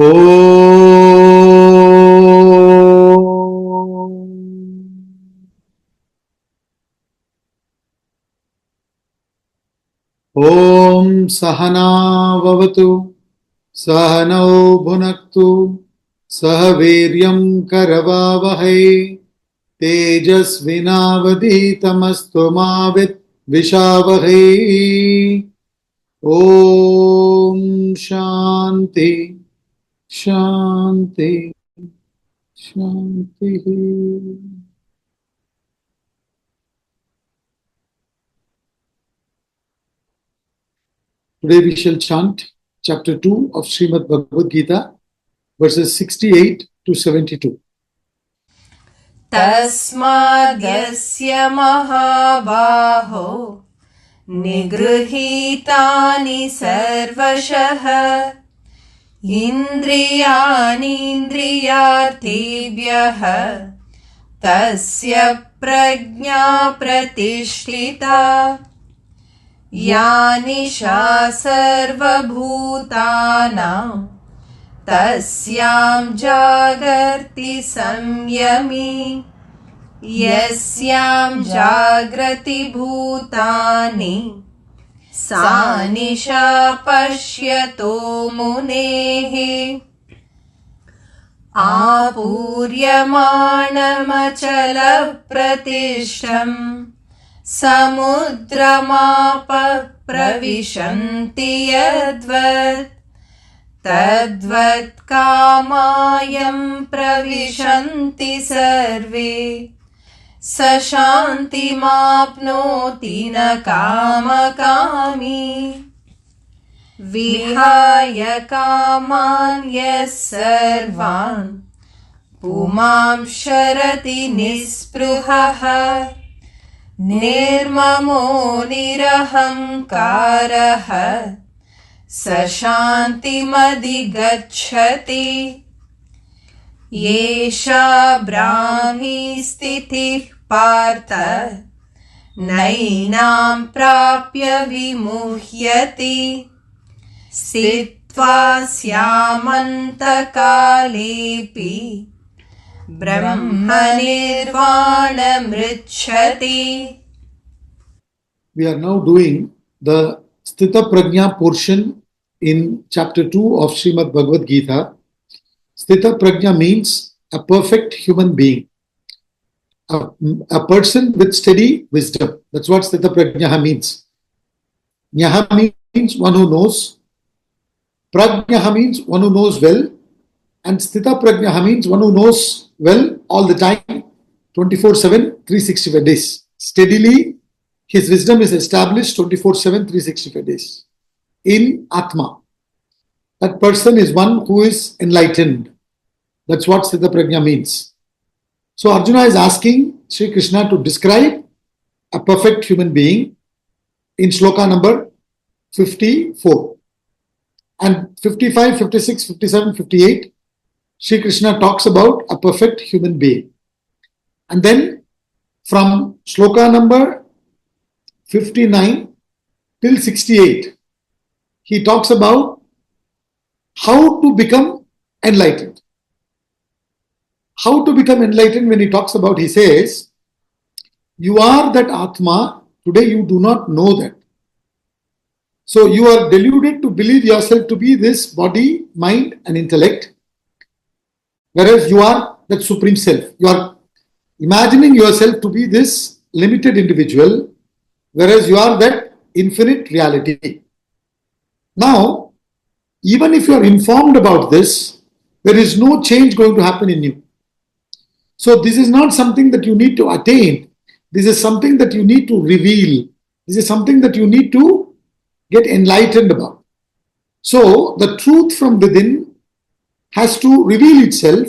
Om Sahana Vavatu Sahanau Bhunaktu Sahaviryam Karavavahai Tejasvinavaditamastu Mavit Vishavahai. Om Shanti Shanti Shanti. Today we shall chant chapter 2 of Srimad Bhagavad Gita, verses 68 to 72. Tasmadhyasya mahabaho nigruhitani sarvashah indriyani indriyartibhyah tasya prajna pratishtita yanisha sarvabhutanam tasyam jagarti samyami yasyam jagrati bhutani sa nisha pashyato munehe apuryamānamacala pratishtam samudramāpa pravishanti yadvat tadvat kāmayam pravishanti sarve sashanti māpnoti na kāmakāmi vihaya kāman yas sarvan pumam sharati nispruhaha nirmamo nirahankaraha sashantimadhigacchati yesha brahmi stithih partha nainam prapya vimuhyati sthitva syamantakaalepi brahmanirvanamricchati. We are now doing the Sthita Prajna portion in chapter 2 of Srimad Bhagavad Gita. Sthita Prajna means a perfect human being, a person with steady wisdom. That's what Sthita Prajna means. Nyaha means one who knows. Prajna means one who knows well. And Sthita Prajna means one who knows well all the time, 24/7, 365 days. Steadily, his wisdom is established 24/7, 365 days. In Atma. That person is one who is enlightened. That's what Sthita Prajna means. So Arjuna is asking Sri Krishna to describe a perfect human being in shloka number 54. And 55, 56, 57, 58, Sri Krishna talks about a perfect human being. And then from shloka number 59 till 68, he talks about how to become enlightened. How to become enlightened, when he talks about, he says, you are that Atma, today you do not know that. So you are deluded to believe yourself to be this body, mind and intellect, whereas you are that Supreme Self. You are imagining yourself to be this limited individual, whereas you are that infinite reality. Now, even if you are informed about this, there is no change going to happen in you. So this is not something that you need to attain. This is something that you need to reveal. This is something that you need to get enlightened about. So the truth from within has to reveal itself,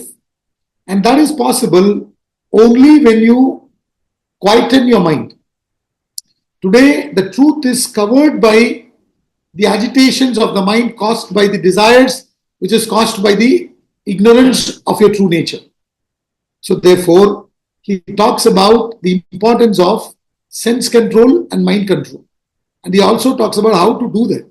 and that is possible only when you quieten your mind. Today, the truth is covered by the agitations of the mind caused by the desires, which is caused by the ignorance of your true nature. So therefore, he talks about the importance of sense control and mind control. And he also talks about how to do that.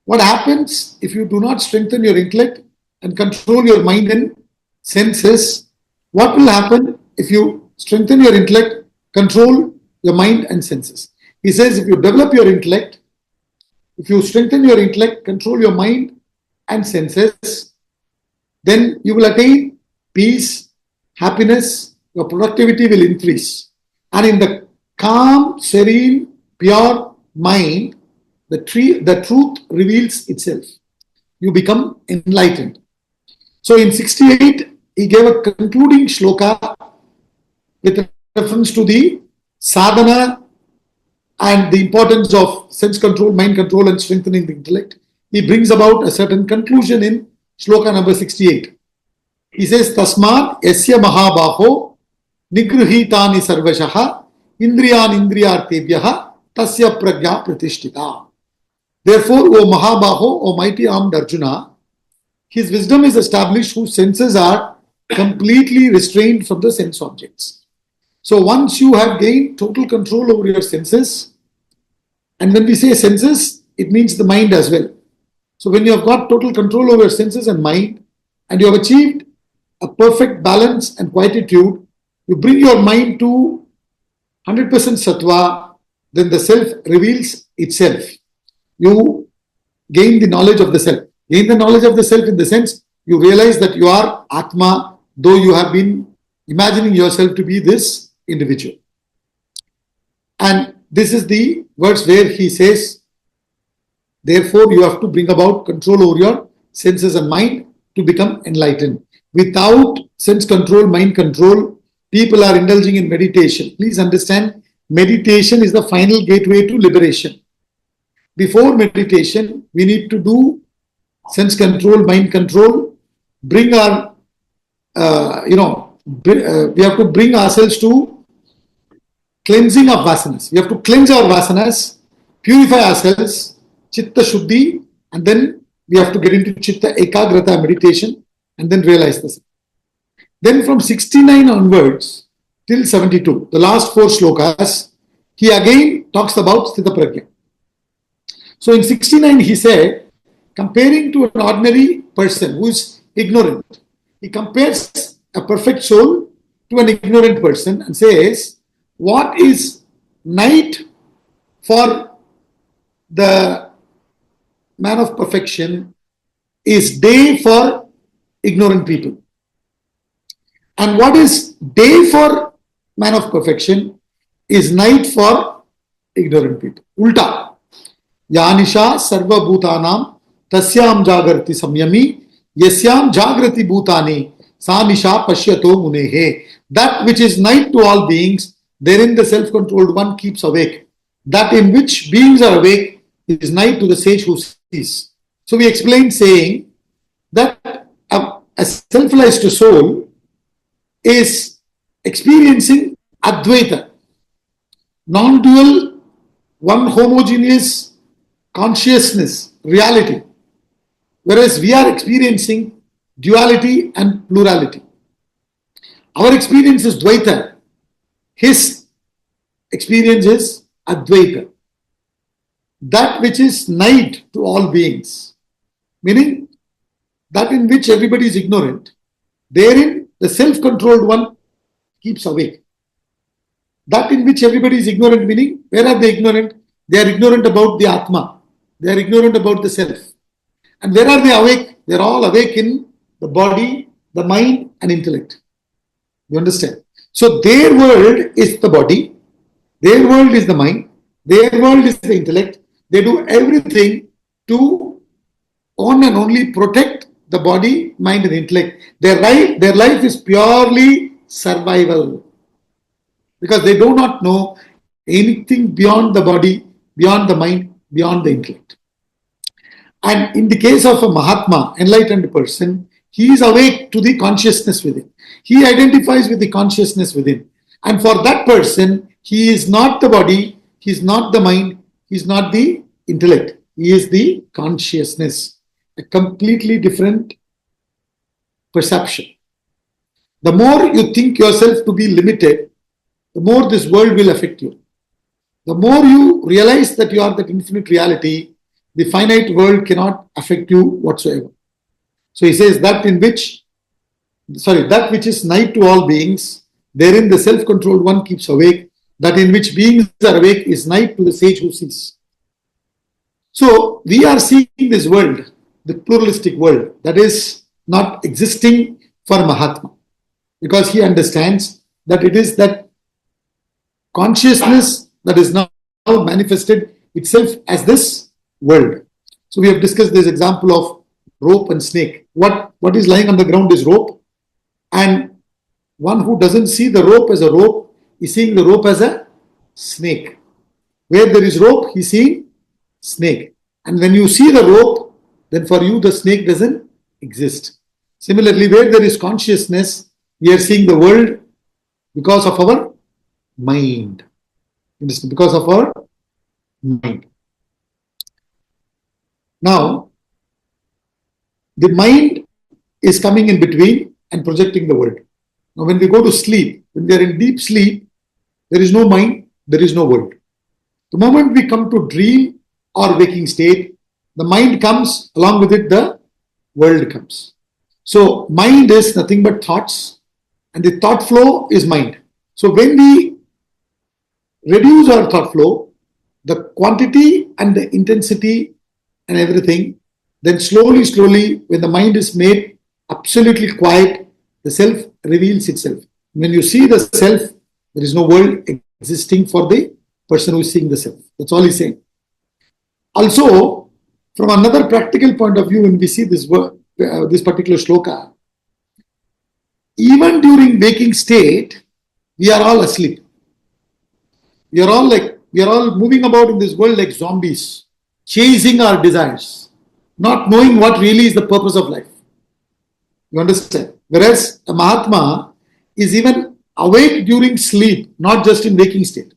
What happens if you do not strengthen your intellect and control your mind and senses, what will happen if you strengthen your intellect, control your mind and senses? He says if you develop your intellect, if you strengthen your intellect, control your mind and senses, then you will attain peace, happiness, your productivity will increase. And in the calm, serene, pure mind, the truth reveals itself. You become enlightened. So in 68, he gave a concluding shloka with reference to the sadhana and the importance of sense control, mind control, and strengthening the intellect. He brings about a certain conclusion in shloka number 68. He says, Tasmat yasya mahabaho nigruhitani sarvashaha indriyan indriyartebhyaha tasya pragya pratishtita. Therefore, O Mahabaho, O mighty armed Arjuna, his wisdom is established whose senses are completely restrained from the sense objects. So once you have gained total control over your senses, and when we say senses, it means the mind as well. So when you have got total control over your senses and mind, and you have achieved a perfect balance and quietude, you bring your mind to 100% sattva, then the self reveals itself. You gain the knowledge of the self. Gain the knowledge of the self in the sense you realize that you are Atma, though you have been imagining yourself to be this individual. And this is the verse where he says, therefore you have to bring about control over your senses and mind to become enlightened. Without sense control, mind control, people are indulging in meditation. Please understand, meditation is the final gateway to liberation. Before meditation, we need to do sense control, mind control, bring our, we have to bring ourselves to cleansing of vasanas. We have to cleanse our vasanas, purify ourselves, chitta shuddhi, and then we have to get into chitta ekagrata meditation and then realize this. Then from 69 onwards till 72, the last 4 shlokas, he again talks about sthita prajna. So in 69 he said, comparing to an ordinary person who is ignorant, he compares a perfect soul to an ignorant person and says, what is night for the man of perfection is day for ignorant people. And what is day for man of perfection is night for ignorant people. Ulta. Yanisha sarva bhutanam tasyam jagrati samyami yasyam jagrati bhutani sanisha pashyato munehe. That which is night to all beings, therein the self-controlled one keeps awake. That in which beings are awake is night to the sage who sees. So we explained saying that a self-realized soul is experiencing Advaita, non-dual, one homogeneous consciousness, reality, whereas we are experiencing duality and plurality. Our experience is Dvaita, his experience is Advaita. That which is night to all beings, meaning that in which everybody is ignorant, therein the self-controlled one keeps awake. That in which everybody is ignorant, meaning where are they ignorant? They are ignorant about the Atma. They are ignorant about the self. And where are they awake? They are all awake in the body, the mind and intellect. You understand? So their world is the body, their world is the mind, their world is the intellect. They do everything to own and only protect the body, mind and intellect. Their life is purely survival. Because they do not know anything beyond the body, beyond the mind, beyond the intellect. And in the case of a Mahatma, enlightened person, he is awake to the consciousness within. He identifies with the consciousness within. And for that person, he is not the body, he is not the mind, he is not the intellect. He is the consciousness. A completely different perception. The more you think yourself to be limited, the more this world will affect you. The more you realize that you are that infinite reality, the finite world cannot affect you whatsoever. So he says that that which is night to all beings, therein the self-controlled one keeps awake. That in which beings are awake is night to the sage who sees. So we are seeing this world, the pluralistic world, that is not existing for Mahatma, because he understands that it is that consciousness that is now manifested itself as this world. So we have discussed this example of rope and snake. What is lying on the ground is rope, and one who doesn't see the rope as a rope is seeing the rope as a snake. Where there is rope, he's seeing snake. And when you see the rope, then for you the snake doesn't exist. Similarly, where there is consciousness, we are seeing the world because of our mind. Because of our mind. Now, the mind is coming in between and projecting the world. Now, when we go to sleep, when we are in deep sleep, there is no mind, there is no world. The moment we come to dream or waking state, the mind comes, along with it the world comes. So mind is nothing but thoughts, and the thought flow is mind. So when we reduce our thought flow, the quantity and the intensity and everything, then slowly, when the mind is made absolutely quiet, the self reveals itself. When you see the self, there is no world existing for the person who is seeing the self. That's all he's saying. Also, from another practical point of view, when we see this particular shloka, even during waking state, we are all asleep. We are all moving about in this world like zombies, chasing our desires, not knowing what really is the purpose of life. You understand? Whereas a Mahatma is even awake during sleep, not just in waking state.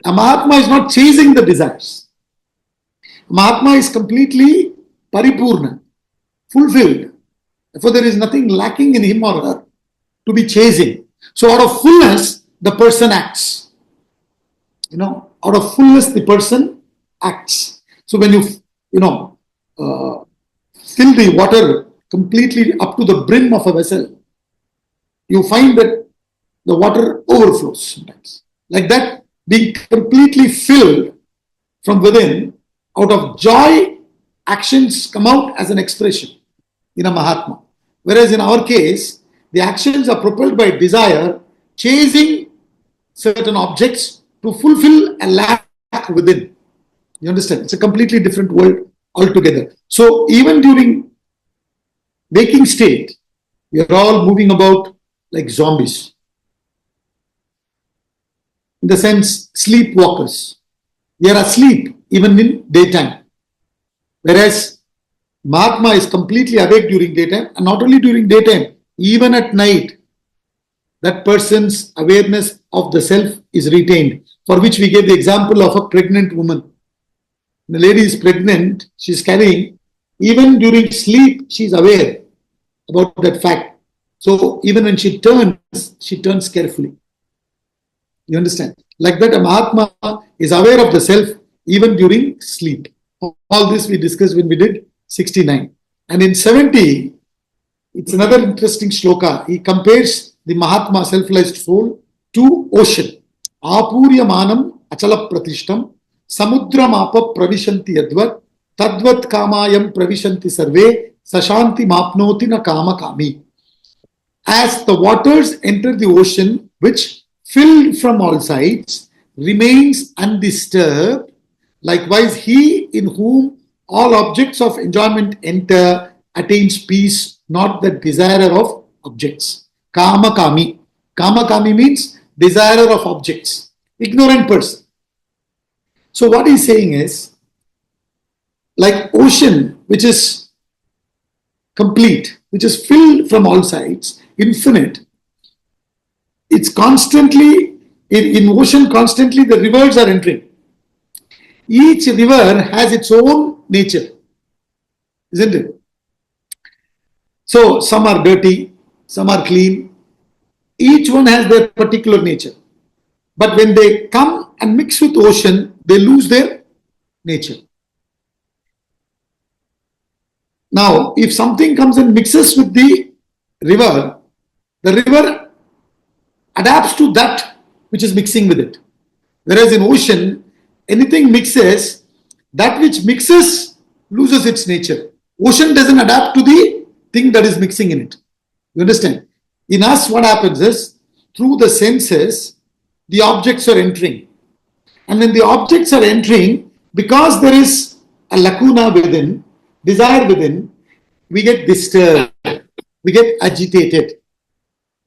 A Mahatma is not chasing the desires. A Mahatma is completely paripurna, fulfilled. Therefore, there is nothing lacking in him or her to be chasing. So, out of fullness, the person acts. Out of fullness, the person acts. So, when you fill the water completely up to the brim of a vessel, you find that the water overflows sometimes. Like that, being completely filled from within, out of joy, actions come out as an expression in a Mahatma. Whereas in our case, the actions are propelled by desire, chasing certain objects to fulfill a lack within. You understand? It's a completely different world altogether. So even during waking state, we are all moving about like zombies. In the sense, sleepwalkers. We are asleep even in daytime. Whereas Mahatma is completely awake during daytime, and not only during daytime, even at night, that person's awareness of the self is retained, for which we gave the example of a pregnant woman. The lady is pregnant, she's carrying, even during sleep, she's aware about that fact. So even when she turns carefully. You understand? Like that, a Mahatma is aware of the self even during sleep. All this we discussed when we did 69. And in 70, it's another interesting shloka. He compares the Mahatma self-realized soul to ocean. Apurya manam achala pratishtam samudram apa pravishanti yadvat tadvat kamayam pravishanti sarve sashanti mapnoti na kama kami. As the waters enter the ocean, which filled from all sides remains undisturbed, likewise he in whom all objects of enjoyment enter attains peace, not the desirer of objects. Kama kami. Kama kami means desirer of objects, ignorant person. So what he's saying is, like ocean, which is complete, which is filled from all sides, infinite, it's constantly, in ocean constantly the rivers are entering. Each river has its own nature, isn't it? So some are dirty, some are clean. Each one has their particular nature. But when they come and mix with ocean, they lose their nature. Now, if something comes and mixes with the river adapts to that which is mixing with it. Whereas in ocean, anything mixes, that which mixes loses its nature. Ocean doesn't adapt to the thing that is mixing in it. You understand? In us, what happens is, through the senses, the objects are entering. And when the objects are entering, because there is a lacuna within, desire within, we get disturbed, we get agitated,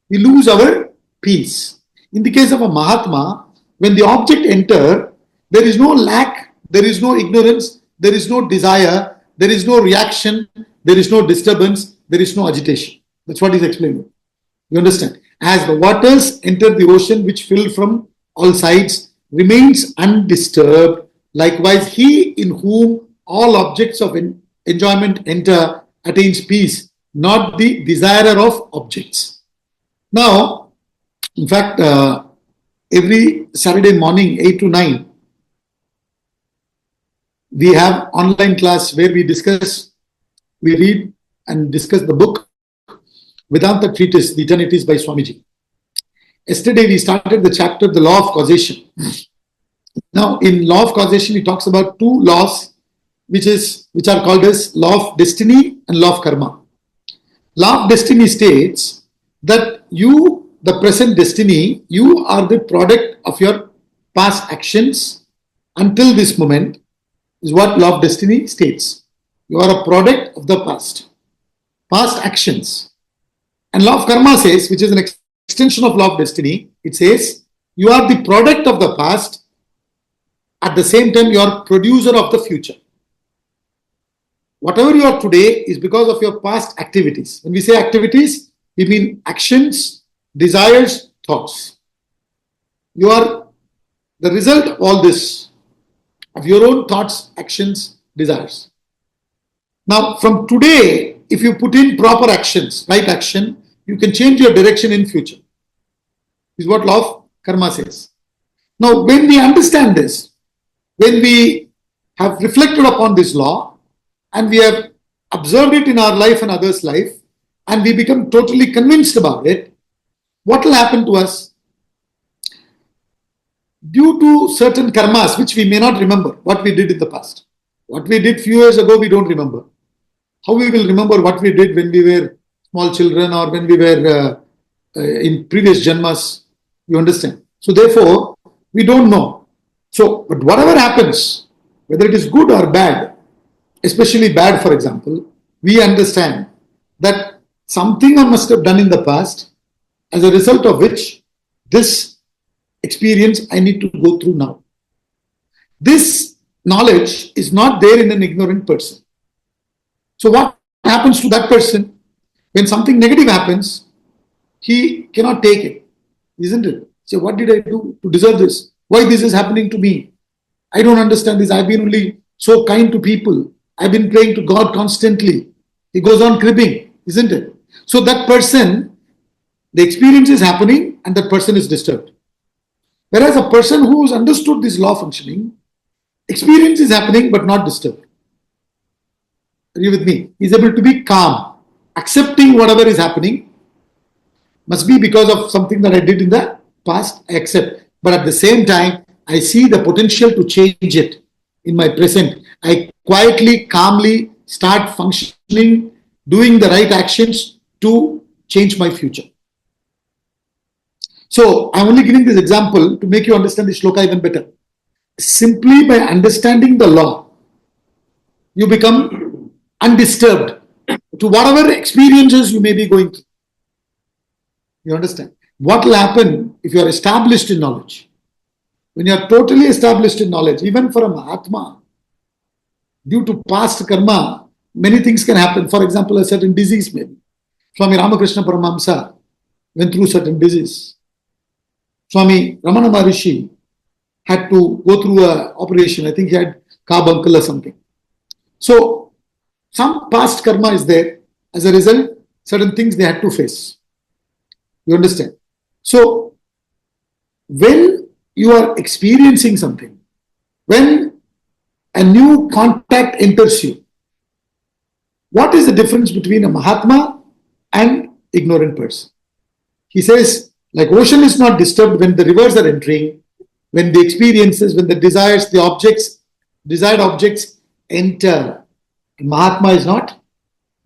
we lose our peace. In the case of a Mahatma, when the object enter, there is no lack, there is no ignorance, there is no desire, there is no reaction, there is no disturbance, there is no agitation. That's what he's explaining. You understand? As the waters enter the ocean, which fill from all sides, remains undisturbed. Likewise, he in whom all objects of enjoyment enter attains peace, not the desirer of objects. Now, in fact, every Saturday morning, 8 to 9, we have online class where we read and discuss the book Vedanta Treatise, The Eternities by Swamiji. Yesterday we started the chapter, The Law of Causation. Now, in Law of Causation, he talks about two laws which are called as Law of Destiny and Law of Karma. Law of Destiny states that you, the present destiny, you are the product of your past actions until this moment, is what Law of Destiny states. You are a product of the past actions. And Law of Karma says, which is an extension of Law of Destiny, it says, you are the product of the past, at the same time you are producer of the future. Whatever you are today is because of your past activities. When we say activities, we mean actions, desires, thoughts. You are the result of all this, of your own thoughts, actions, desires. Now, from today, if you put in proper actions, right action, you can change your direction in future. This is what Law of Karma says. Now, when we understand this, when we have reflected upon this law, and we have observed it in our life and others' life, and we become totally convinced about it, what will happen to us? Due to certain karmas, which we may not remember, what we did in the past. What we did few years ago, we don't remember. How we will remember what we did when we were small children or when we were in previous janmas? You understand? So therefore, we don't know. So, but whatever happens, whether it is good or bad, especially bad, for example, we understand that something I must have done in the past, as a result of which this experience I need to go through now. This knowledge is not there in an ignorant person. So what happens to that person? When something negative happens, he cannot take it, isn't it? So what did I do to deserve this? Why this is happening to me? I don't understand this. I've been only so kind to people. I've been praying to God constantly. He goes on cribbing, isn't it? So that person, the experience is happening and that person is disturbed. Whereas a person who has understood this law functioning, experience is happening but not disturbed. Are you with me? He's able to be calm, accepting whatever is happening. Must be because of something that I did in the past, I accept. But at the same time, I see the potential to change it in my present. I quietly, calmly start functioning, doing the right actions to change my future. So, I'm only giving this example to make you understand the shloka even better. Simply by understanding the law, you become undisturbed to whatever experiences you may be going through. You understand? What will happen if you are established in knowledge? When you are totally established in knowledge, even for a Mahatma, due to past karma, many things can happen. For example, a certain disease maybe. Swami Ramakrishna Paramahamsa went through certain disease. Swami Ramana Maharishi had to go through an operation. I think he had carbuncle or something. So, some past karma is there. As a result, certain things they had to face. You understand? So, when you are experiencing something, when a new contact enters you, What is the difference between a Mahatma and ignorant person? He says, like ocean is not disturbed when the rivers are entering, when the experiences, when the desires, the objects, desired objects enter. Mahatma is not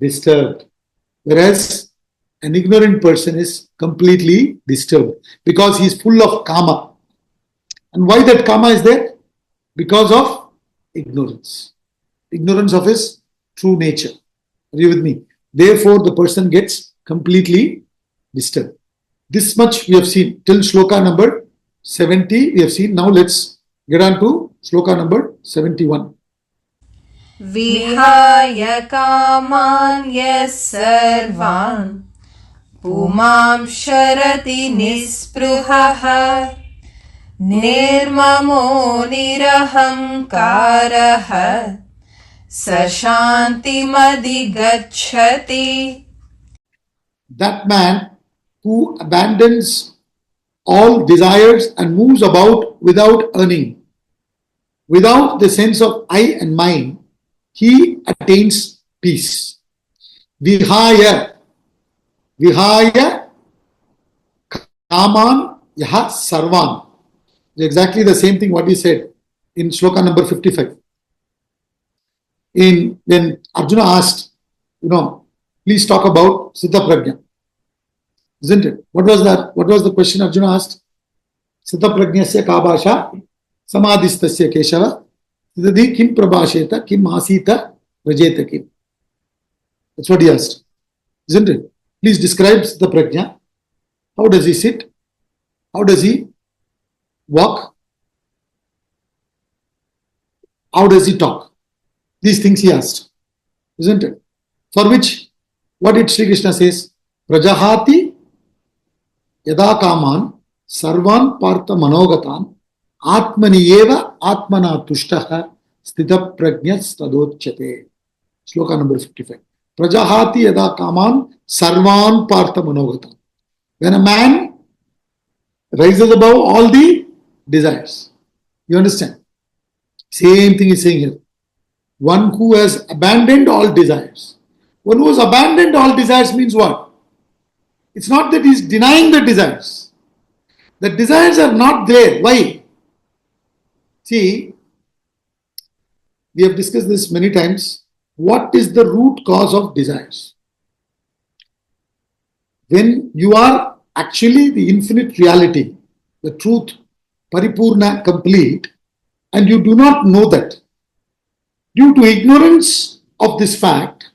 disturbed. Whereas an ignorant person is completely disturbed because he is full of karma. And why that karma is there? Because of ignorance. Ignorance of his true nature. Are you with me? Therefore, the person gets completely disturbed. This much we have seen till shloka number 70. We have seen. Now let's get on to shloka number 71. विहाय कामान्यः सर्वान् पुमां शरति निःस्पृहः निर्ममो निरहङ्कारः स शान्तिमधिगच्छति. That man who abandons all desires and moves about without earning, without the sense of I and mine, he attains peace. Vihaya kaman yaha sarvan. Exactly the same thing what he said in shloka number 55. When Arjuna asked, please talk about Siddha Prajna. Isn't it? What was that? What was the question Arjuna asked? Siddha Prajnasya ka bhasha samadhistasya keshava siddhi kim prabhasheta kim asita rajeta kim. That's what he asked. Isn't it? Please describe Siddha Prajna. How does he sit? How does he walk? How does he talk? These things he asked. Isn't it? For which, what did Sri Krishna says? Prajahati yada kaman sarvan partha manogatan atmaniyeva atmana tushtaha stita prajnyas tadochyate. Shloka number 55. Prajahati yada kaman sarvan partha manogatan. When a man rises above all the desires. You understand? Same thing is saying here. One who has abandoned all desires. One who has abandoned all desires means what? It's not that he's denying the desires. The desires are not there. Why? See, we have discussed this many times. What is the root cause of desires? When you are actually the infinite reality, the truth, paripurna, complete, and you do not know that, due to ignorance of this fact,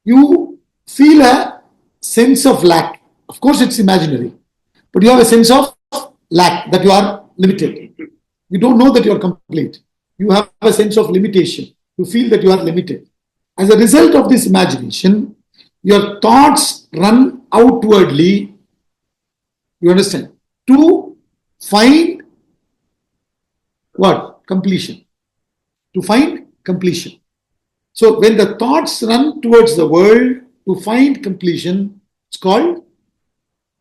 you feel a sense of lack. Of course, it's imaginary, but you have a sense of lack, that you are limited. You don't know that you are complete. You have a sense of limitation. You feel that you are limited. As a result of this imagination, your thoughts run outwardly, you understand, to find what? Completion. To find completion. So when the thoughts run towards the world to find completion, it's called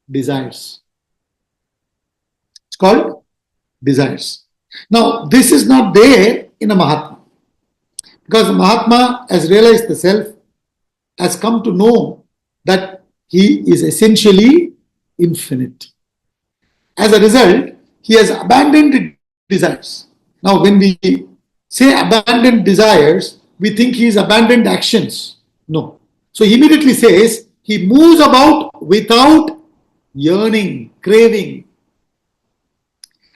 desires. It's called desires. Now, this is not there in a Mahatma. Because the Mahatma has realized the self, has come to know that he is essentially infinite. As a result, he has abandoned desires. Now, when we say abandoned desires, we think he has abandoned actions. No. So he immediately says he moves about without yearning, craving.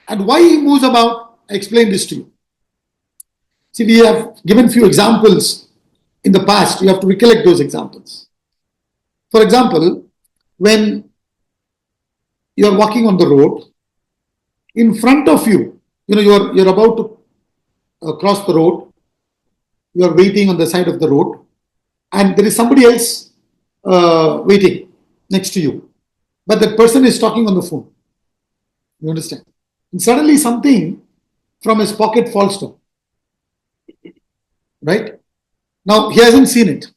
And why he moves about? I explained this to you. See, we have given few examples in the past. You have to recollect those examples. For example, when you are walking on the road, in front of you, you're about to cross the road, you are waiting on the side of the road, and there is somebody else waiting next to you. But that person is talking on the phone. You understand? And suddenly something from his pocket falls down. Right? Now, he hasn't seen it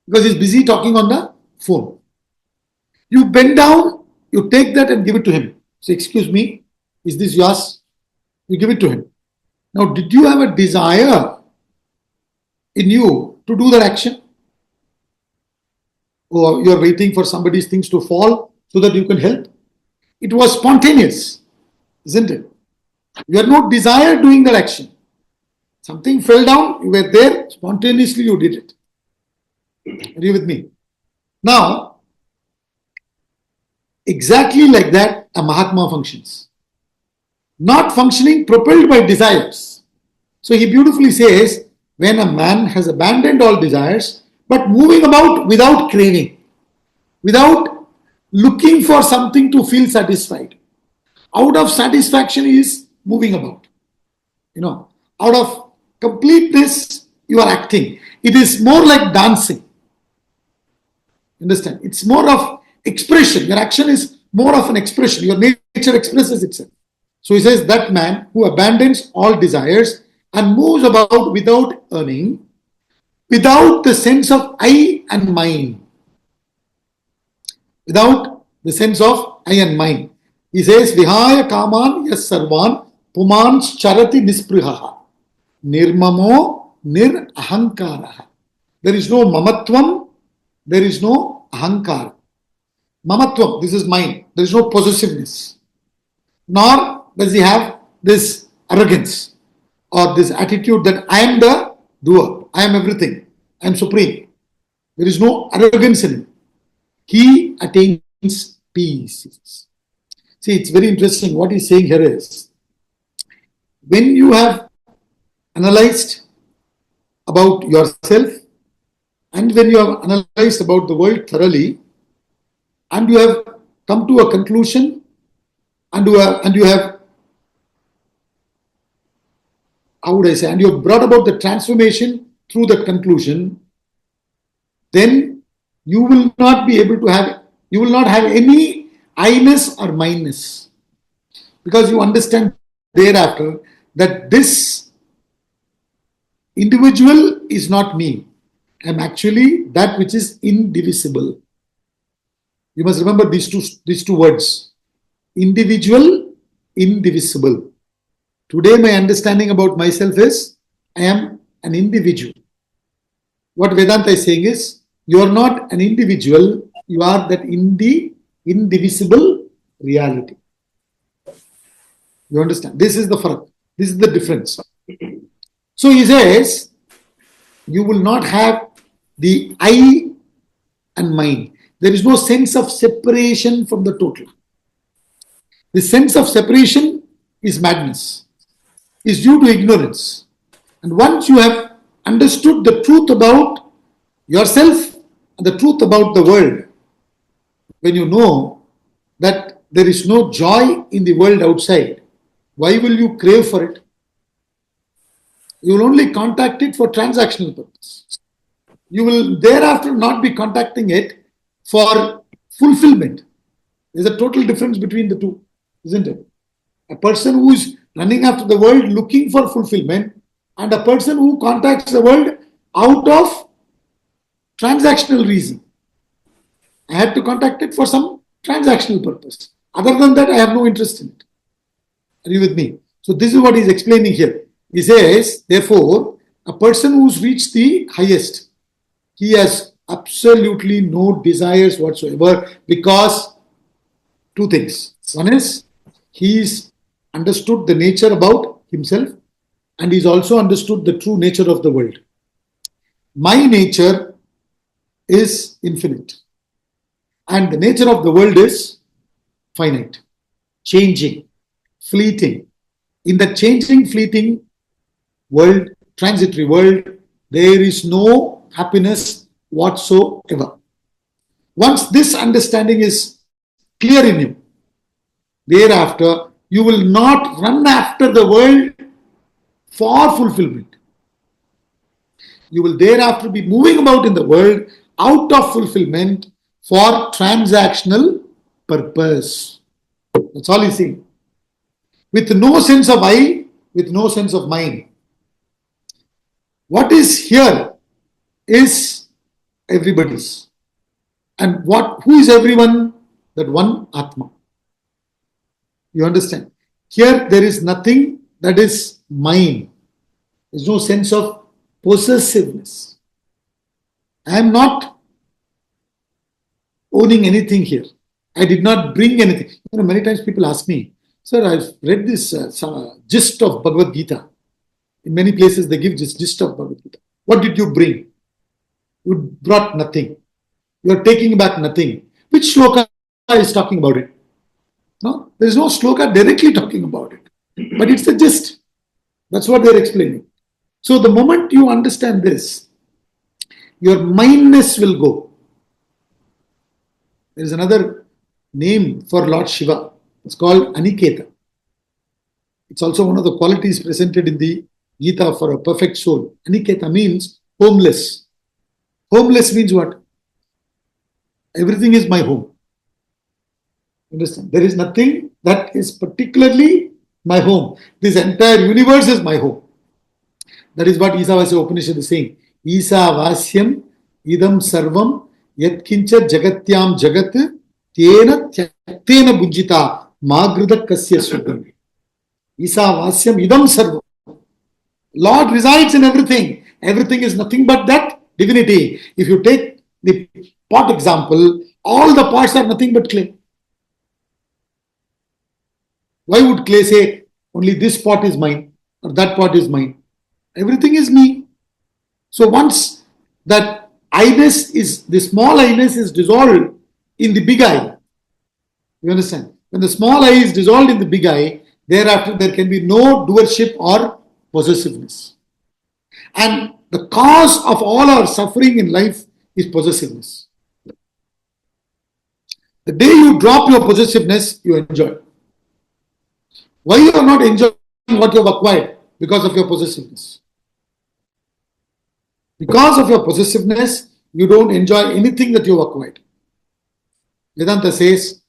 because he's busy talking on the phone. You bend down, you take that and give it to him. Say, excuse me, is this yours? You give it to him. Now, did you have a desire in you to do that action? or you're waiting for somebody's things to fall so that you can help. It was spontaneous, isn't it? You had no desire doing that action. Something fell down, you were there, spontaneously you did it. Are you with me? Now, exactly like that, a Mahatma functions. Not functioning propelled by desires. So he beautifully says, when a man has abandoned all desires, but moving about without craving, without looking for something to feel satisfied. Out of satisfaction is moving about. Out of completeness, you are acting. It is more like dancing. Understand? It's more of expression. Your action is more of an expression. Your nature expresses itself. So he says that man who abandons all desires and moves about without earning, without the sense of I and mine. Without the sense of I and mine. He says, Vihaya kaman yas sarvan pumans charati nisprihaha nirmamo nir ahankaraha. There is no mamatvam, there is no ahankara. Mamatvam, this is mine. There is no possessiveness. Nor does he have this arrogance or this attitude that I am the doer, I am everything, I am supreme. There is no arrogance in him. He attains peace. See, it's very interesting. What he's saying here is, when you have analyzed about yourself and when you have analyzed about the world thoroughly and you have come to a conclusion and you have, how would I say, and you have brought about the transformation through that conclusion, then you will not be able to have, you will not have any I-ness or mine-ness, because you understand thereafter that this individual is not me. I am actually that which is indivisible. You must remember these two words: individual, indivisible. Today my understanding about myself is I am an individual. What Vedanta is saying is, you are not an individual, you are that indivisible reality. You understand? This is the farak. This is the difference. So he says, you will not have the I and mine. There is no sense of separation from the total. The sense of separation is madness, is due to ignorance. And once you have understood the truth about yourself and the truth about the world, when you know that there is no joy in the world outside, why will you crave for it? You will only contact it for transactional purpose. You will thereafter not be contacting it for fulfillment. There's a total difference between the two, isn't it? A person who is running after the world looking for fulfillment and a person who contacts the world out of transactional reason. I had to contact it for some transactional purpose. Other than that, I have no interest in it. Are you with me? So this is what he's explaining here. He says, therefore, a person who's reached the highest, he has absolutely no desires whatsoever, because two things. One is, he's understood the nature about himself, and he's also understood the true nature of the world. My nature is infinite, and the nature of the world is finite, changing, fleeting. In the changing, fleeting world, transitory world, there is no happiness whatsoever. Once this understanding is clear in you, thereafter you will not run after the world for fulfillment. You will thereafter be moving about in the world out of fulfillment for transactional purpose. That's all he's saying. With no sense of I, with no sense of mine. What is here is everybody's. And who is everyone? That one Atma. You understand? Here there is nothing that is mine. There is no sense of possessiveness. I am not owning anything here. I did not bring anything. Many times people ask me, sir, I've read this gist of Bhagavad Gita. In many places, they give this gist of Bhagavad Gita. What did you bring? You brought nothing. You are taking back nothing. Which shloka is talking about it? No, there is no shloka directly talking about it. But it's a gist. That's what they're explaining. So the moment you understand this, your mindness will go. There is another name for Lord Shiva. It's called Aniketa. It's also one of the qualities presented in the Gita for a perfect soul. Aniketa means homeless. Homeless means what? Everything is my home. Understand? There is nothing that is particularly my home. This entire universe is my home. That is what Isavasya Upanishad is saying. Isavasyam idam sarvam yatkincha jagatyam jagat tena tyaktena bujjita magrida kasya sudam. Isavasyam idam sarvam. Lord resides in everything. Everything is nothing but that divinity. If you take the pot example, all the parts are nothing but clay. Why would clay say only this pot is mine or that pot is mine? Everything is me. So once that I-ness is, the small I-ness is dissolved in the big I. You understand? When the small I is dissolved in the big I, thereafter there can be no doership or possessiveness. And the cause of all our suffering in life is possessiveness. The day you drop your possessiveness, you enjoy. Why you are not enjoying what you have acquired? Because of your possessiveness. Because of your possessiveness, you don't enjoy anything that you have acquired. Vedanta says,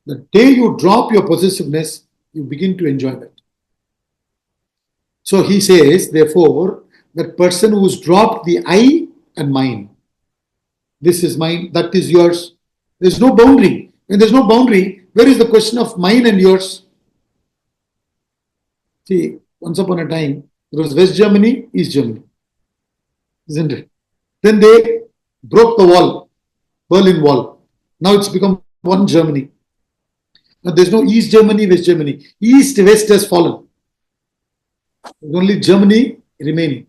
the day you drop your possessiveness, you begin to enjoy that. So he says, therefore, that person who's dropped the I and mine, this is mine, that is yours. There's no boundary. When there's no boundary, where is the question of mine and yours? See, once upon a time, there was West Germany, East Germany. Isn't it? Then they broke the wall, Berlin Wall. Now it's become one Germany. Now there's no East Germany, West Germany. East, West has fallen. There's only Germany remaining.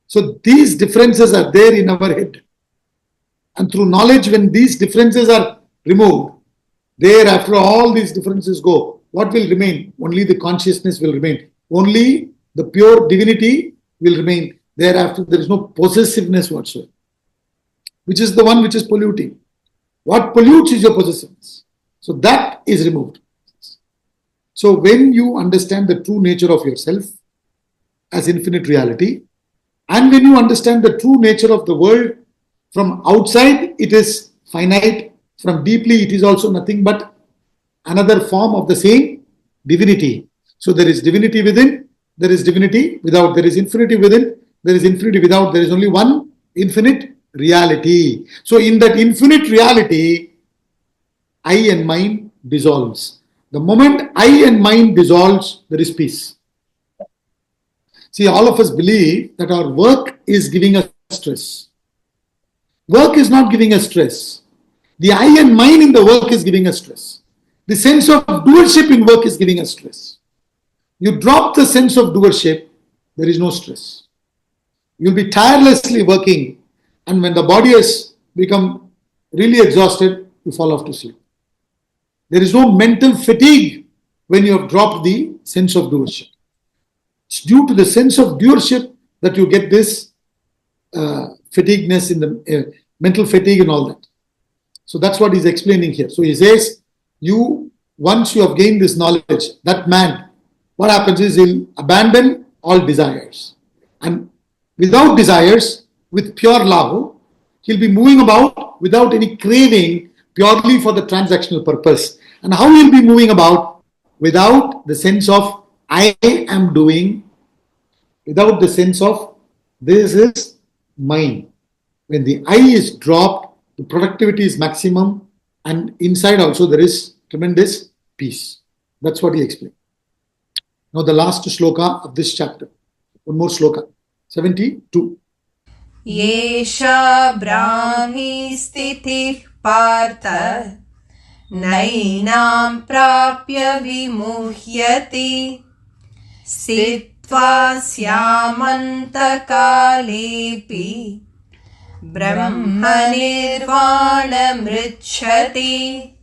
So these differences are there in our head. And through knowledge, when these differences are removed, thereafter all these differences go. What will remain? Only the consciousness will remain. Only the pure divinity will remain. Thereafter, there is no possessiveness whatsoever, which is the one which is polluting. What pollutes is your possessiveness. So that is removed. So when you understand the true nature of yourself as infinite reality, and when you understand the true nature of the world, from outside it is finite, from deeply it is also nothing but another form of the same divinity. So there is divinity within, there is divinity without, there is infinity within, there is infinity without, there is only one infinite reality. So in that infinite reality, I and mind dissolves. The moment I and mind dissolves, there is peace. See, all of us believe that our work is giving us stress. Work is not giving us stress. The I and mind in the work is giving us stress. The sense of doership in work is giving us stress. You drop the sense of doership, there is no stress. You'll be tirelessly working, and when the body has become really exhausted, you fall off to sleep. There is no mental fatigue when you have dropped the sense of doership. It's due to the sense of doership that you get this fatigueness in the mental fatigue and all that. So that's what he's explaining here. So he says, once you have gained this knowledge, that man, what happens is he'll abandon all desires. And without desires, with pure love, he'll be moving about without any craving, purely for the transactional purpose. And how he'll be moving about? Without the sense of I am doing, without the sense of this is mine. When the I is dropped, the productivity is maximum, and inside also there is tremendous peace. That's what he explained. Now the last shloka of this chapter. One more shloka. 72. Yesha Brahmi Stitih Partha Nainam Prapya Vimuhyati Sitva Syamanta Kalepi Brahma Nirvana Mritchati.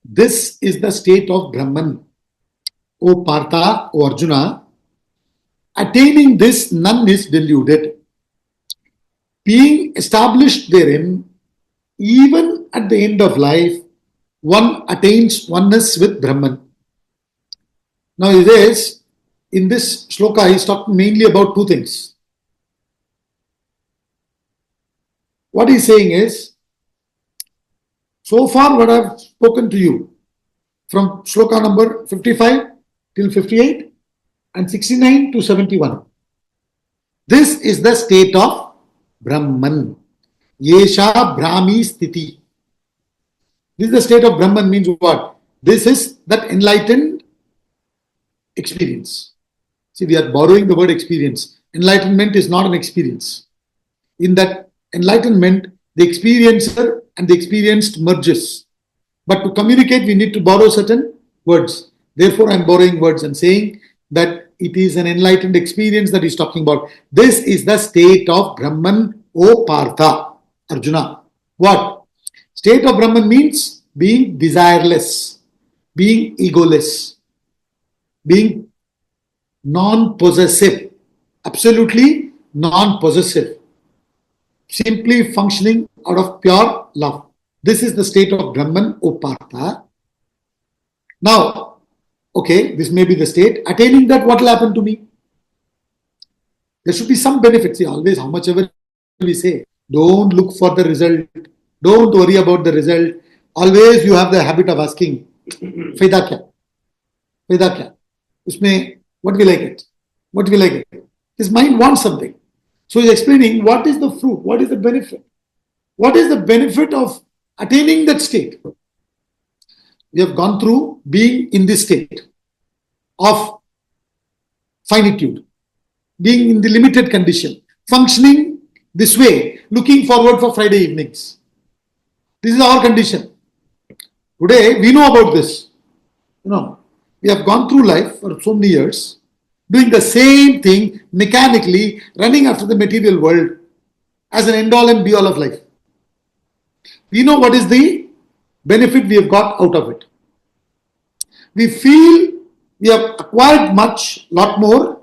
This is the state of Brahman. O Partha, O Arjuna, attaining this, none is deluded. Being established therein, even at the end of life, one attains oneness with Brahman. Now, he says, in this shloka, he is talking mainly about two things. What he is saying is, so far what I have spoken to you, from shloka number 55 till 58 and 69 to 71, this is the state of Brahman. Yesha Brahmi Sthiti. This is the state of Brahman means what? This is that enlightened experience. See, we are borrowing the word experience. Enlightenment is not an experience. In that enlightenment, the experiencer and the experienced merges. But to communicate, we need to borrow certain words. Therefore, I am borrowing words and saying that it is an enlightened experience that he is talking about. This is the state of Brahman, O Partha, Arjuna. What? State of Brahman means being desireless, being egoless, being non-possessive, absolutely non-possessive, simply functioning out of pure love. This is the state of Brahman, O Partha. Now, okay, this may be the state. Attaining that, what will happen to me? There should be some benefit. See, always, how much ever we say, don't look for the result. Don't worry about the result. Always you have the habit of asking, Faida kya? Faida kya? Usme, what will I get? What will I get? His mind wants something. So he's explaining what is the fruit, what is the benefit. What is the benefit of attaining that state? We have gone through being in this state of finitude, being in the limited condition, functioning this way, looking forward for Friday evenings. This is our condition. Today, we know about this. We have gone through life for so many years, doing the same thing mechanically, running after the material world as an end all and be all of life. We know what is the benefit we have got out of it. We feel we have acquired much, lot more,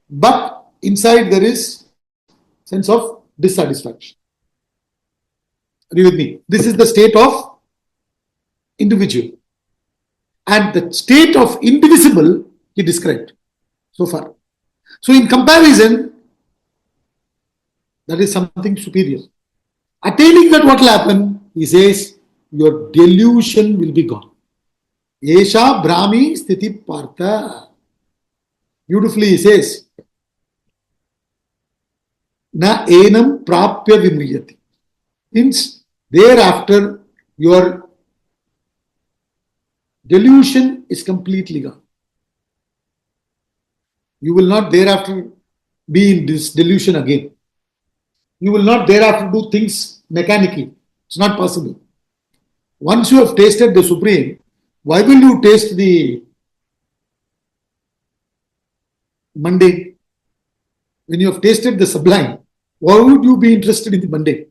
but inside there is sense of dissatisfaction. Are you with me? This is the state of individual. And the state of indivisible he described so far. So in comparison, that is something superior. Attaining that, what will happen? He says, your delusion will be gone. Yesha Brahmi Sthiti Partha. Beautifully he says, Na enam prapya vimuyati. Means thereafter your delusion is completely gone. You will not thereafter be in this delusion again. You will not thereafter do things mechanically. It's not possible. Once you have tasted the Supreme, why will you taste the mundane? When you have tasted the sublime, why would you be interested in the mundane?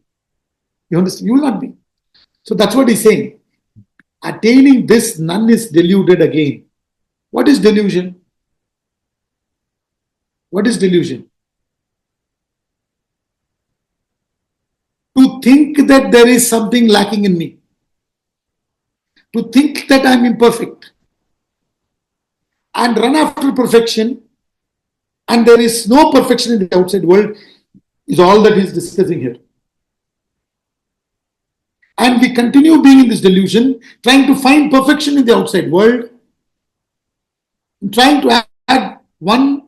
You understand? You will not be. So that's what he's saying. Attaining this, none is deluded again. What is delusion? What is delusion? To think that there is something lacking in me. To think that I am imperfect. And run after perfection. And there is no perfection in the outside world is all that he is discussing here. And we continue being in this delusion, trying to find perfection in the outside world, trying to add 1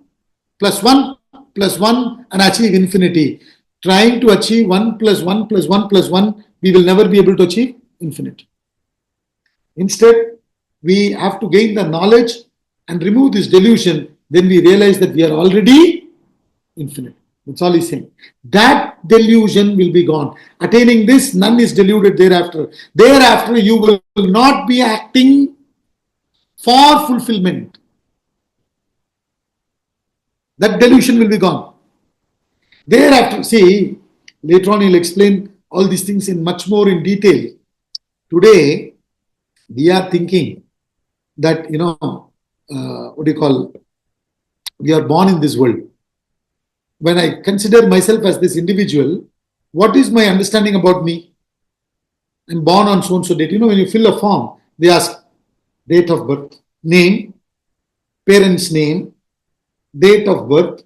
plus 1 plus 1 and achieve infinity. Trying to achieve 1 plus 1 plus 1 plus 1, we will never be able to achieve infinity. Instead, we have to gain the knowledge and remove this delusion. Then we realize that we are already infinite. That's all he's saying. That delusion will be gone. Attaining this, none is deluded thereafter. Thereafter, you will not be acting for fulfillment. That delusion will be gone. Thereafter, see, later on he'll explain all these things in much more in detail. Today, we are thinking that, we are born in this world. When I consider myself as this individual, what is my understanding about me? I'm born on so and so date. When you fill a form, they ask date of birth, name, parents' name, date of birth,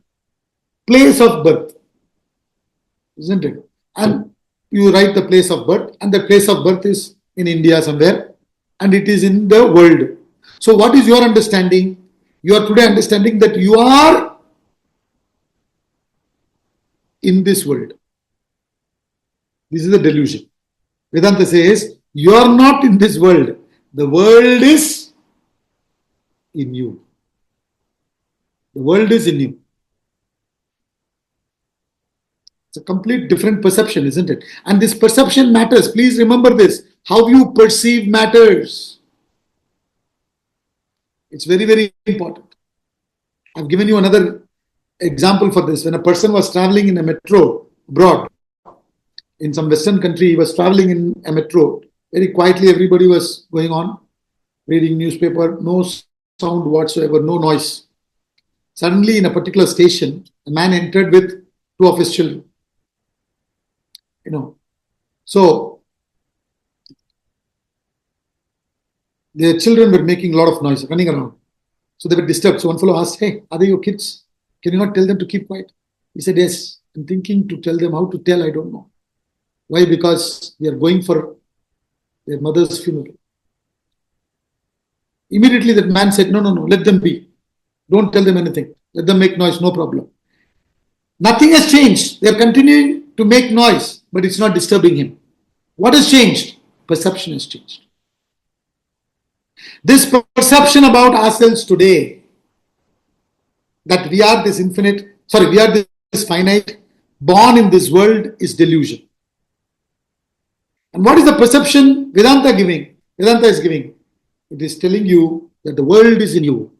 place of birth, isn't it? And you write the place of birth, and the place of birth is in India somewhere, and it is in the world. So what is your understanding? You are today understanding that you are in this world. This is the delusion. Vedanta says, you are not in this world. The world is in you. The world is in you. It's a complete different perception, isn't it? And this perception matters. Please remember this. How you perceive matters. It's very, very important. I've given you another example for this. When a person was traveling in a metro abroad, in some Western country, he was traveling in a metro. Very quietly, everybody was going on, reading newspaper, no sound whatsoever, no noise. Suddenly, in a particular station, a man entered with two of his children. So their children were making a lot of noise, running around. So they were disturbed. So one fellow asked, hey, are they your kids? Can you not tell them to keep quiet? He said, yes, I'm thinking to tell them. How to tell, I don't know. Why? Because we are going for their mother's funeral. Immediately that man said, no, let them be. Don't tell them anything. Let them make noise, no problem. Nothing has changed. They are continuing to make noise, but it's not disturbing him. What has changed? Perception has changed. This perception about ourselves today, that we are this finite, born in this world, is delusion. And what is the perception Vedanta is giving? It is telling you that the world is in you.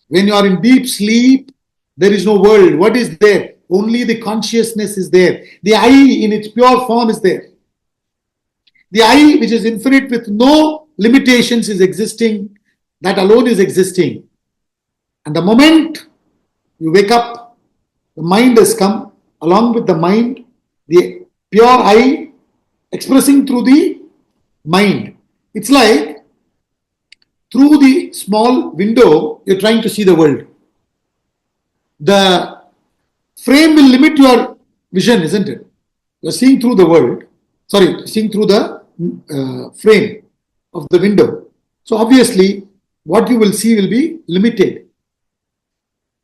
When you are in deep sleep, there is no world. What is there? Only the consciousness is there. The I in its pure form is there. The I, which is infinite with no limitations, is existing. That alone is existing. And the moment you wake up, the mind has come. Along with the mind, the pure I expressing through the mind. It's like through the small window, you're trying to see the world. The frame will limit your vision, isn't it? You're seeing through the world. Seeing through the frame of the window. So obviously, what you will see will be limited.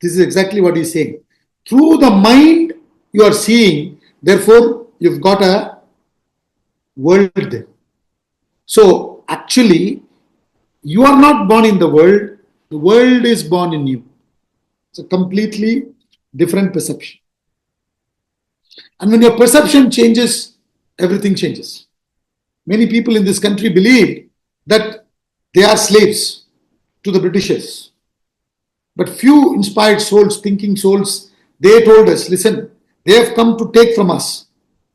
This is exactly what he's saying. Through the mind, you are seeing. Therefore, you've got a world there. So actually, you are not born in the world is born in you. It's a completely different perception. And when your perception changes, everything changes. Many people in this country believe that they are slaves to the Britishers. But few inspired souls, thinking souls, they told us, listen, they have come to take from us.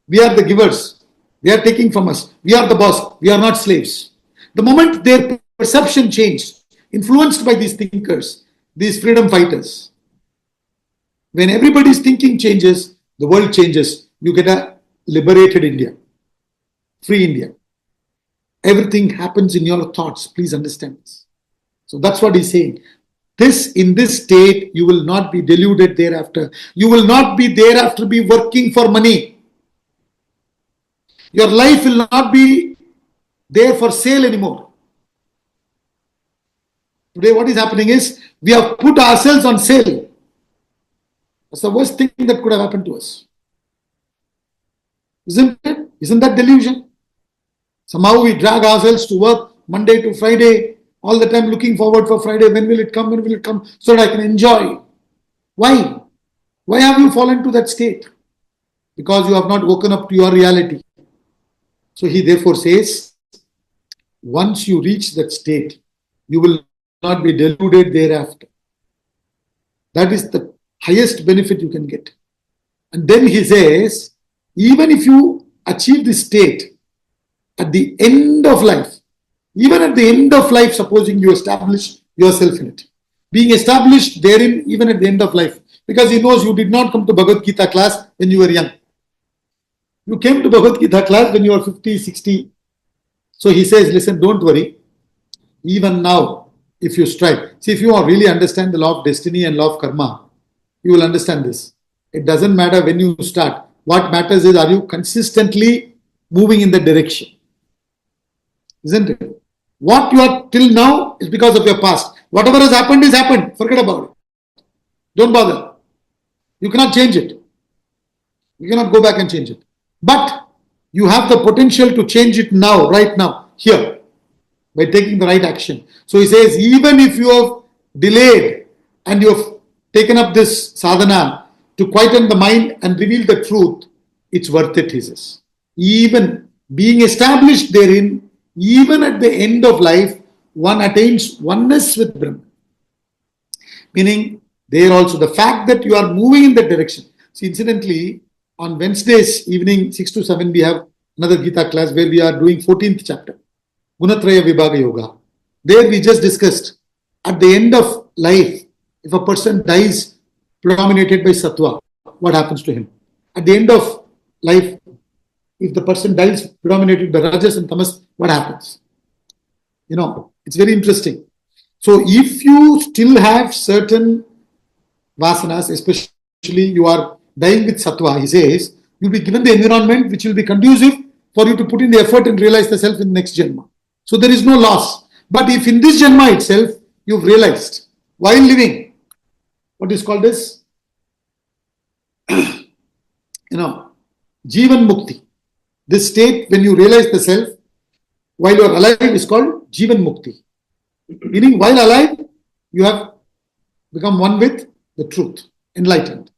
We are the givers. They are taking from us. We are the boss. We are not slaves. The moment their perception changed, influenced by these thinkers, these freedom fighters, when everybody's thinking changes, the world changes. You get a liberated India, free India. Everything happens in your thoughts. Please understand this. So that's what he's saying. In this state, you will not be deluded thereafter. You will not be thereafter be working for money. Your life will not be there for sale anymore. Today what is happening is, we have put ourselves on sale. That's the worst thing that could have happened to us. Isn't it? Isn't that delusion? Somehow we drag ourselves to work Monday to Friday, all the time looking forward for Friday. When will it come? When will it come? So that I can enjoy. Why? Why have you fallen to that state? Because you have not woken up to your reality. So he therefore says, once you reach that state, you will not be deluded thereafter. That is the highest benefit you can get. And then he says, even if you achieve this state at the end of life, even at the end of life, supposing you establish yourself in it, being established therein even at the end of life, because he knows you did not come to Bhagavad Gita class when you were young. You came to Bhagavad Gita class when you were 50, 60. So he says, listen, don't worry. Even now, if you strive, see, if you really understand the law of destiny and law of karma, you will understand this. It doesn't matter when you start. What matters is, are you consistently moving in that direction? Isn't it? What you are till now is because of your past. Whatever has happened is happened. Forget about it. Don't bother. You cannot change it. You cannot go back and change it. But you have the potential to change it now, right now, here, by taking the right action. So he says, even if you have delayed and you have taken up this sadhana to quieten the mind and reveal the truth, it's worth it, he says. Even being established therein, even at the end of life, one attains oneness with Brahman. Meaning, there also, the fact that you are moving in that direction. See, incidentally, on Wednesdays evening, 6 to 7, we have another Gita class where we are doing 14th chapter, Gunatraya Vibhaga Yoga. There we just discussed, at the end of life, if a person dies predominated by sattva, what happens to him? At the end of life, if the person dies predominated by rajas and tamas, what happens? You know, it's very interesting. So if you still have certain vasanas, especially you are dying with sattva, he says, you'll be given the environment which will be conducive for you to put in the effort and realize the self in the next janma. So there is no loss. But if in this janma itself, you've realized, while living, what is called as, Jivan Mukti. This state, when you realize the self, while you are alive, is called Jivan Mukti. Meaning, while alive, you have become one with the truth, enlightened.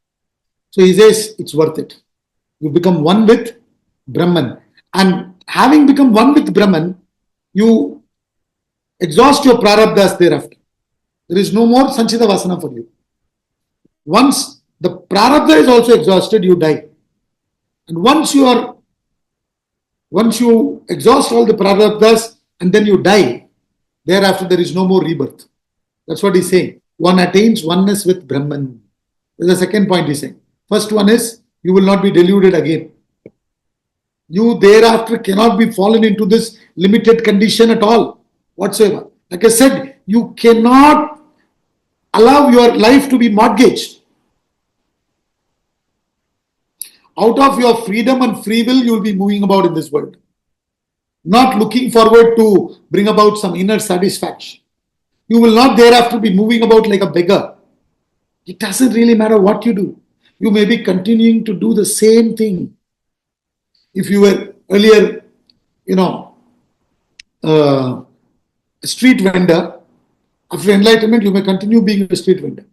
So he says, it's worth it. You become one with Brahman. And having become one with Brahman, you exhaust your prarabdhas thereafter. There is no more sanchita vasana for you. Once the prarabdha is also exhausted, you die. And once you exhaust all the prarabdhas and then you die, thereafter there is no more rebirth. That's what he's saying. One attains oneness with Brahman. There's a second point he's saying. First one is, you will not be deluded again. You thereafter cannot be fallen into this limited condition at all, whatsoever. Like I said, you cannot allow your life to be mortgaged. Out of your freedom and free will, you will be moving about in this world. Not looking forward to bring about some inner satisfaction. You will not thereafter be moving about like a beggar. It doesn't really matter what you do. You may be continuing to do the same thing. If you were earlier, a street vendor, after enlightenment, you may continue being a street vendor.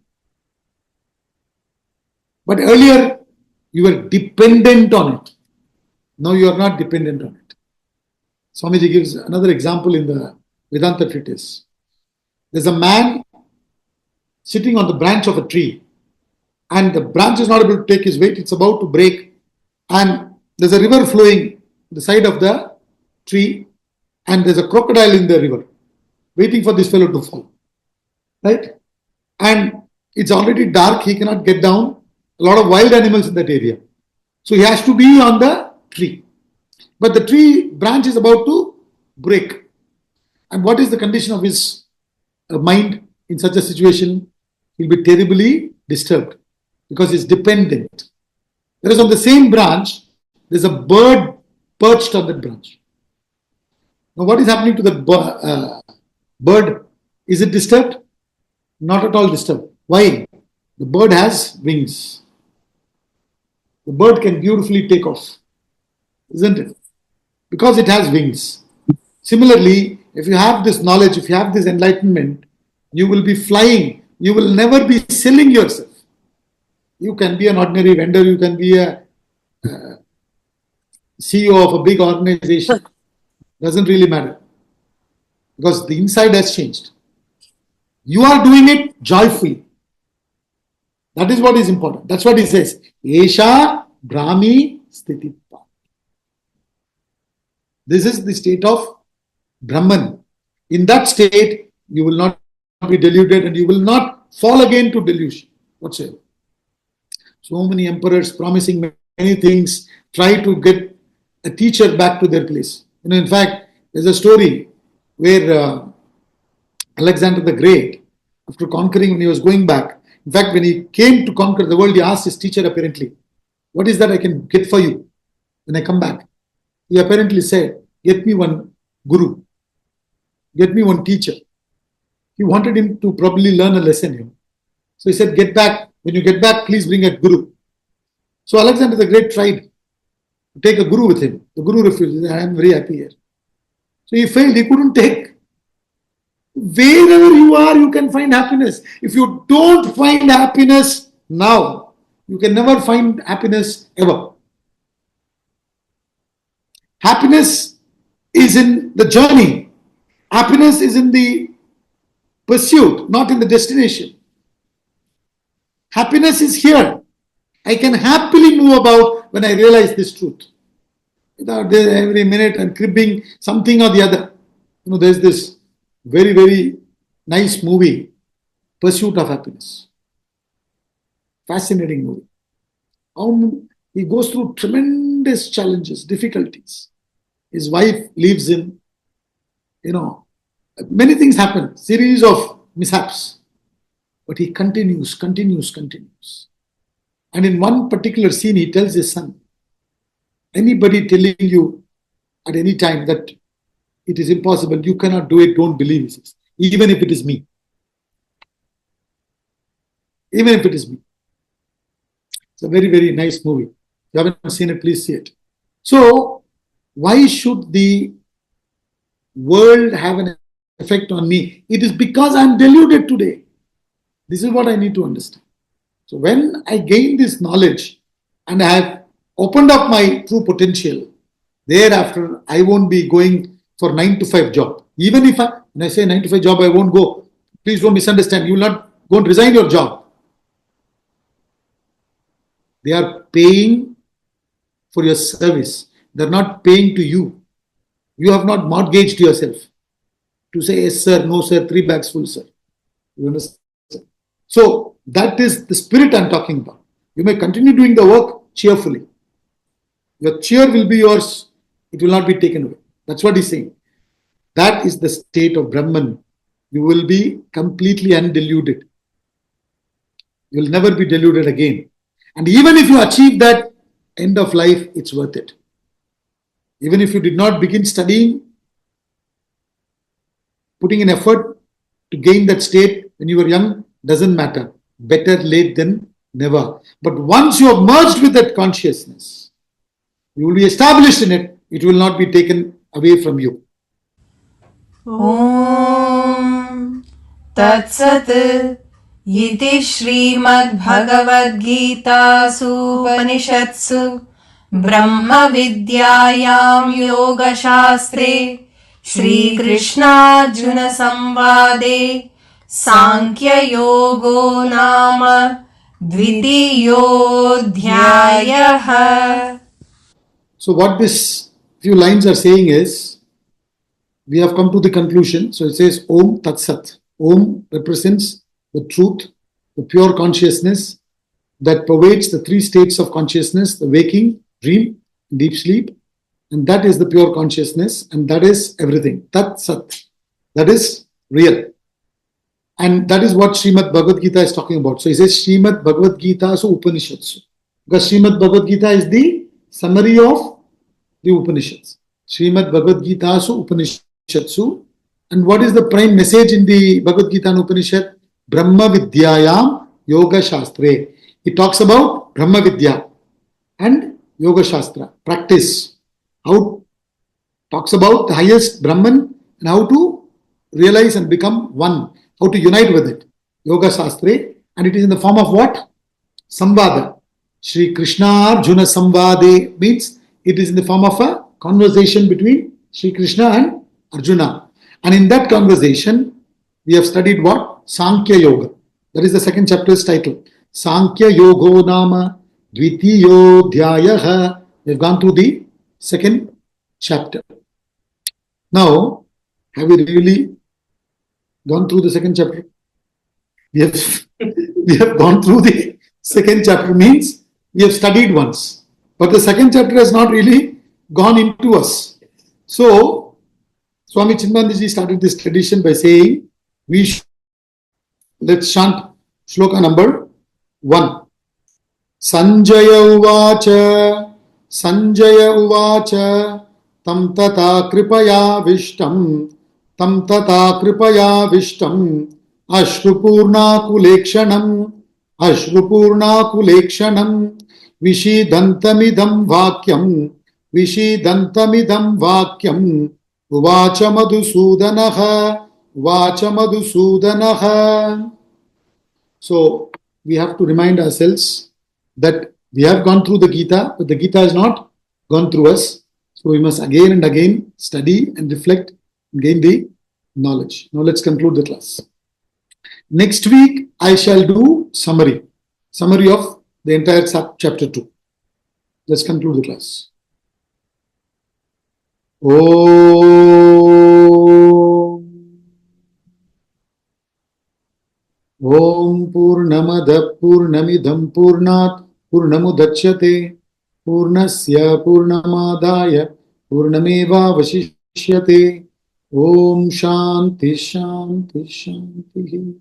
But earlier, you were dependent on it. Now you are not dependent on it. Swamiji gives another example in the Vedanta treatise. There's a man sitting on the branch of a tree, and the branch is not able to take his weight. It's about to break, and there's a river flowing the side of the tree, and there's a crocodile in the river waiting for this fellow to fall. Right? And it's already dark. He cannot get down. A lot of wild animals in that area. So he has to be on the tree. But the tree branch is about to break. And what is the condition of his mind in such a situation? He'll be terribly disturbed because he's dependent. Whereas on the same branch, there's a bird perched on that branch. Now what is happening to the bird? Is it disturbed? Not at all disturbed. Why? The bird has wings. The bird can beautifully take off, isn't it? Because it has wings. Similarly, if you have this knowledge, if you have this enlightenment, you will be flying. You will never be selling yourself. You can be an ordinary vendor, you can be a CEO of a big organization. Doesn't really matter because the inside has changed. You are doing it joyfully. That is what is important. That's what he says. Esha Brahmi Sthitipa. This is the state of Brahman. In that state, you will not be deluded and you will not fall again to delusion whatsoever. So many emperors promising many things, try to get a teacher back to their place. In fact, there's a story where Alexander the Great, after conquering, when he was going back, in fact, when he came to conquer the world, he asked his teacher apparently, what is that I can get for you when I come back? He apparently said, get me one guru, get me one teacher. He wanted him to probably learn a lesson. So he said, get back. When you get back, please bring a guru. So Alexander the Great tried to take a guru with him. The guru refused. He said, I am very happy here. So he failed. He couldn't take. Wherever you are, you can find happiness. If you don't find happiness now, you can never find happiness ever. Happiness is in the journey. Happiness is in the pursuit, not in the destination. Happiness is here. I can happily move about when I realize this truth. Without every minute I'm cribbing something or the other. There's this very, very nice movie, Pursuit of Happiness. Fascinating movie. He goes through tremendous challenges, difficulties. His wife leaves him. Many things happen, series of mishaps. But he continues. And in one particular scene, he tells his son, anybody telling you at any time that it is impossible, you cannot do it, don't believe it. Even if it is me. Even if it is me. It's a very, very nice movie. If you haven't seen it, please see it. So, why should the world have an effect on me? It is because I am deluded today. This is what I need to understand. So when I gain this knowledge and I have opened up my true potential, thereafter I won't be going for 9 to 5 job. Even if when I say 9 to 5 job, I won't go. Please don't misunderstand. You will not go and resign your job. They are paying for your service. They're not paying to you. You have not mortgaged yourself to say, yes, sir, no, sir, 3 bags full, sir. You understand? So that is the spirit I'm talking about. You may continue doing the work cheerfully. Your cheer will be yours. It will not be taken away. That's what he's saying. That is the state of Brahman. You will be completely undeluded. You will never be deluded again. And even if you achieve that end of life, it's worth it. Even if you did not begin studying, putting in effort to gain that state when you were young, doesn't matter. Better late than never. But once you have merged with that consciousness, you will be established in it. It will not be taken away from you. Om Tat Sat Iti Srimad Bhagavad Gita Upanishatsu Brahma Vidyayam Yoga Shastre Shri Krishna Arjuna Samvade Sankhya Yogo Nama Dvitiyodhyayaha. So what this few lines are saying is, we have come to the conclusion. So it says Om Tat Sat. Om represents the truth, the pure consciousness that pervades the 3 states of consciousness, the waking, dream, deep sleep. And that is the pure consciousness, and that is everything. Tat Sat. That is real. And that is what Srimad Bhagavad Gita is talking about. So he says Srimad Bhagavad Gita Upanishatsu. Because Srimad Bhagavad Gita is the summary of the Upanishads. Srimad Bhagavad Gita Upanishatsu. And what is the prime message in the Bhagavad Gita and Upanishad? Brahma Vidyayam Yoga Shastre. It talks about Brahma Vidya and Yoga Shastra, practice. How talks about the highest Brahman and how to realize and become one. How to unite with it. Yoga Shastra. And it is in the form of what? Samvada. Shri Krishna Arjuna Samvade means it is in the form of a conversation between Shri Krishna and Arjuna. And in that conversation, we have studied what? Sankhya Yoga. That is the second chapter's title. Sankhya Yogo Nama Dvitiyo Dhyayaha. We have gone through the second chapter. Now, have we really gone through the second chapter? We have gone through the second chapter, means we have studied once. But the second chapter has not really gone into us. So, Swami Chinmandaji started this tradition by saying, let's chant shloka number 1. Sanjaya Uvacha, Sanjaya Uvacha, Tam Tata Kripaya Vishtam, Tam Tata Kripaya Vishtam, Ashrupurna Kulekshanam, Ashrupurna Kulekshanam, Vishidantamidam Vakyam, Vishidantamidam Vakyam, Uvacha Madhusudanaha, Uvacha Madhusudanaha. So, we have to remind ourselves that we have gone through the Gita, but the Gita has not gone through us. So, we must again and again study and reflect and gain the knowledge. Now, let's conclude the class. Next week, I shall do summary of the entire chapter 2. Let's conclude the class. Om Purnamada Purnamidam Purnat Purnamudachyate Purnasya Purnamadaya Purnameva Vashishyate. Om Shanti Shanti Shanti.